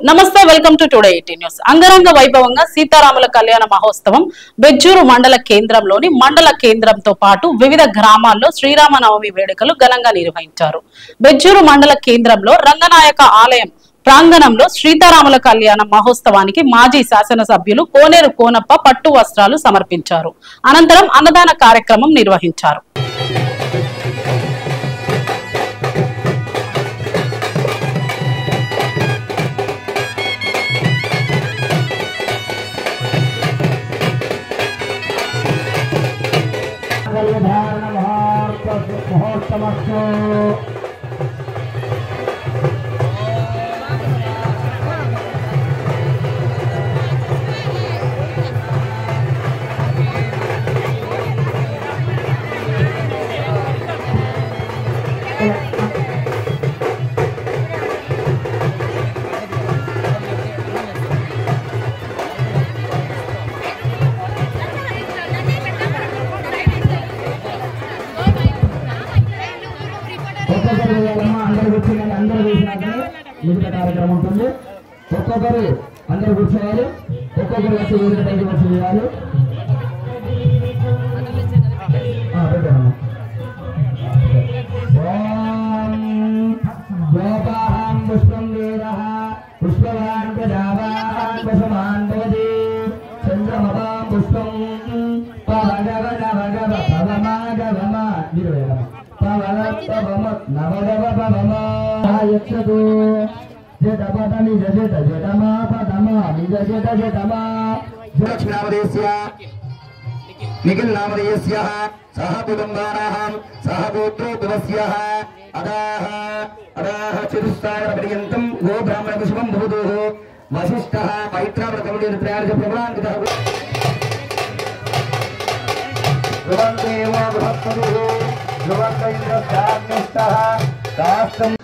నమస్తే, welcome to today 18 news. అంగరంగ వైభవంగా సీతారాముల కళ్యాణ మహోత్సవం బెజ్జూరు మండల కేంద్రంలోని మండల కేంద్రంతో పాటు వివిధ గ్రామాల్లో శ్రీరామనవమి వేడుకలు ఘనంగా నిర్వహించారు. బెజ్జూరు మండల కేంద్రంలో రంగనాయక ఆలయం ప్రాంగణంలో సీతారాముల కళ్యాణ మహోత్సవానికి మాజీ శాసనసభ్యులు కోనేరు కోనప్ప పట్టు వస్త్రాలు సమర్పించారు. అనంతరం అన్నదాన కార్యక్రమం నిర్వహించారు. కార్యక్రమం ఉంటుంది. ఒక్కొక్కరు అందరూ కూర్చోవాలి. ఒక్కొక్కరు వచ్చి వేదిక పైకి వచ్చి చేయాలి. పుష్పం వేద పుష్పవాన్ పుష్పమాన్ భవతి చంద్రమపా పుష్పం పవగవ నవగవ పవమాగవమ నిర్వేదమ పవన పవమ నవగవ పవమ యక్షదు జటపద నిజ జట జటమా పదమా నిజ జట జటమా లక్ష్మీనామదేశ్య నిఖిల్ నామదేశ్య సహ కుటుంబానాం సహ గోత్రో భవస్యః అదాః చతుస్సాగర పర్యంతం గో బ్రాహ్మణ పుష్పం భూతో వశిష్ఠః పవిత్రావ్రతముడి త్రయార్జ ప్రవరాంకితః ధ్రువం దేవో బృహస్పతిః ధ్రువం ఇంద్రశ్చాగ్నిష్టః శాస్త్రం